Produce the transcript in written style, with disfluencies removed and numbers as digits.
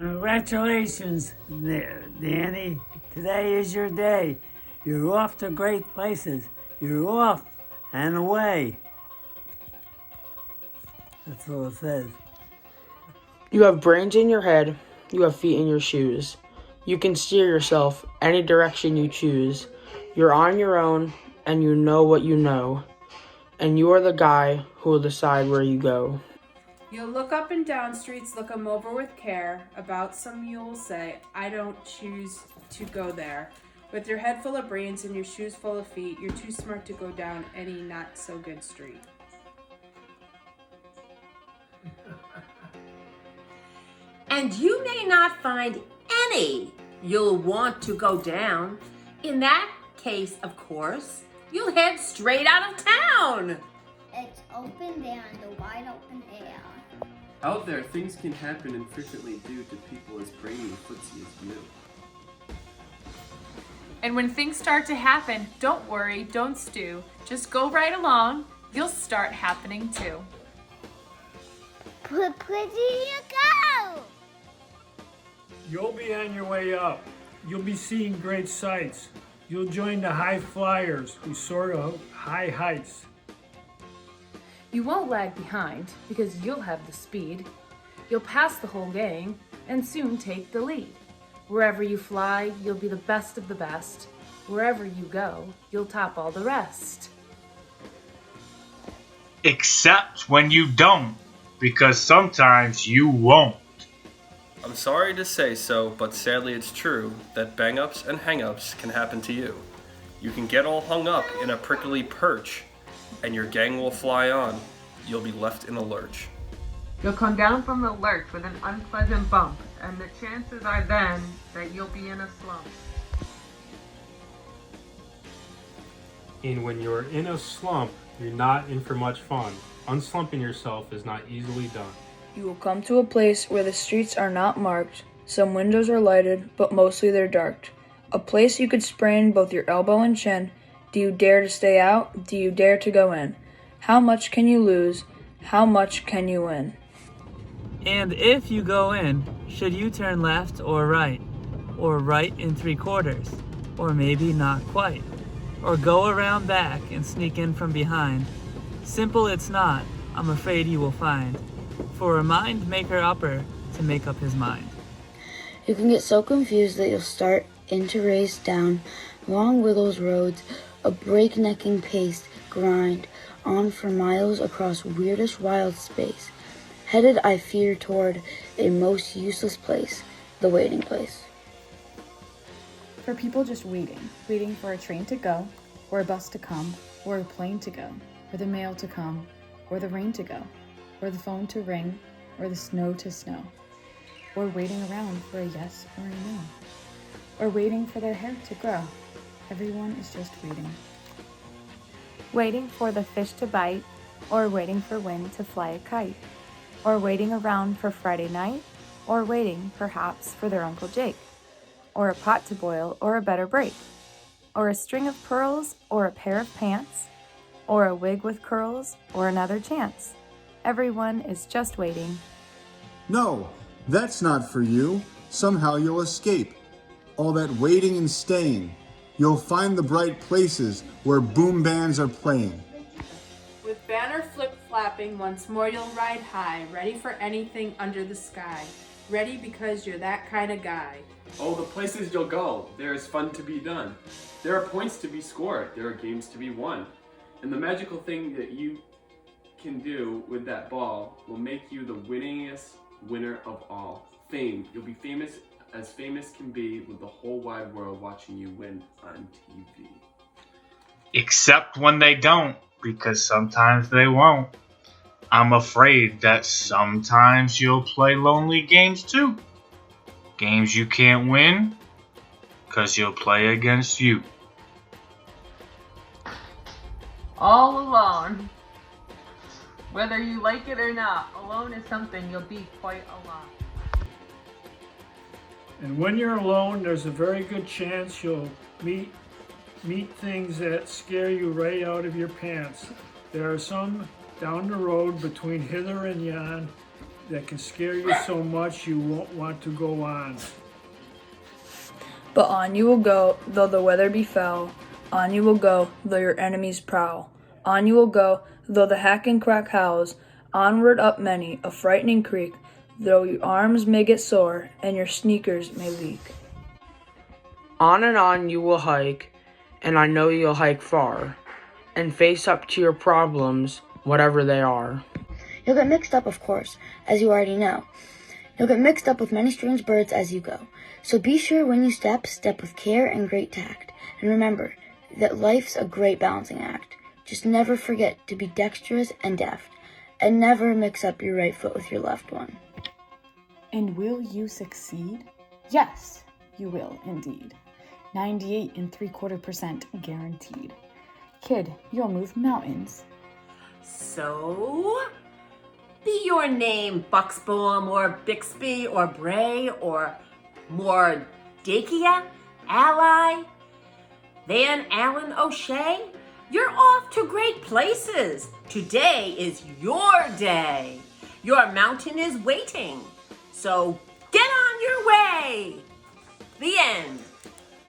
Congratulations, Danny. Today is your day. You're off to great places. You're off and away. That's all it says. You have brains in your head. You have feet in your shoes. You can steer yourself any direction you choose. You're on your own, and you know what you know. And you are the guy who will decide where you go. You'll look up and down streets, look 'em over with care. About some you'll say, I don't choose to go there. With your head full of brains and your shoes full of feet, you're too smart to go down any not so good street. And you may not find any you'll want to go down. In that case, of course, you'll head straight out of town. It's open there in the wide open air. Out there, things can happen and frequently do to people as brainy and footsie as you. And when things start to happen, don't worry, don't stew. Just go right along. You'll start happening too. Pretty you go! You'll be on your way up. You'll be seeing great sights. You'll join the high flyers who soar to high heights. You won't lag behind because you'll have the speed. You'll pass the whole gang and soon take the lead. Wherever you fly, you'll be the best of the best. Wherever you go, you'll top all the rest. Except when you don't, because sometimes you won't. I'm sorry to say so, but sadly it's true that bang-ups and hang-ups can happen to you. You can get all hung up in a prickly perch, and your gang will fly on. You'll be left in a lurch. You'll come down from the lurch with an unpleasant bump, and the chances are then that you'll be in a slump. And when you're in a slump, you're not in for much fun. Unslumping yourself is not easily done. You will come to a place where the streets are not marked. Some windows are lighted, but mostly they're dark. A place you could sprain both your elbow and chin. Do you dare to stay out? Do you dare to go in? How much can you lose? How much can you win? And if you go in, should you turn left or right? Or right in 3/4? Or maybe not quite? Or go around back and sneak in from behind? Simple it's not, I'm afraid you will find. For a mind maker upper to make up his mind. You can get so confused that you'll start into race down long wiggles roads, a breaknecking pace, grind on for miles across weirdest wild space, headed I fear toward a most useless place, the waiting place. For people just waiting for a train to go, or a bus to come, or a plane to go, or the mail to come, or the rain to go, or the phone to ring, or the snow to snow, or waiting around for a yes or a no, or waiting for their hair to grow. Everyone is just waiting. Waiting for the fish to bite, or waiting for wind to fly a kite, or waiting around for Friday night, or waiting, perhaps, for their Uncle Jake, or a pot to boil, or a better break, or a string of pearls, or a pair of pants, or a wig with curls, or another chance. Everyone is just waiting. No, that's not for you. Somehow you'll escape all that waiting and staying. You'll find the bright places where boom bands are playing. With banner flip-flapping, once more you'll ride high, ready for anything under the sky. Ready because you're that kind of guy. Oh, the places you'll go, there is fun to be done. There are points to be scored, there are games to be won. And the magical thing that you can do with that ball will make you the winningest winner of all. Fame. You'll be famous can be, with the whole wide world watching you win on TV. Except when they don't, because sometimes they won't. I'm afraid that sometimes you'll play lonely games too. Games you can't win, because you'll play against you. All alone. Whether you like it or not, alone is something you'll be quite a lot. And when you're alone, there's a very good chance you'll meet things that scare you right out of your pants. There are some down the road between hither and yon that can scare you so much you won't want to go on. But on you will go, though the weather be foul. On you will go, though your enemies prowl. On you will go, though the hack and crack howls. Onward up many a frightening creek, though your arms may get sore and your sneakers may leak. On and on you will hike, and I know you'll hike far, and face up to your problems, whatever they are. You'll get mixed up, of course, as you already know. You'll get mixed up with many strange birds as you go. So be sure when you step with care and great tact. And remember that life's a great balancing act. Just never forget to be dexterous and deft, and never mix up your right foot with your left one. And will you succeed? Yes, you will indeed. 98.75% guaranteed. Kid, you'll move mountains. So, be your name Buxbaum or Bixby or Bray or Mordakia, Ally, Van Allen O'Shea, you're off to great places. Today is your day. Your mountain is waiting. So get on your way. The end.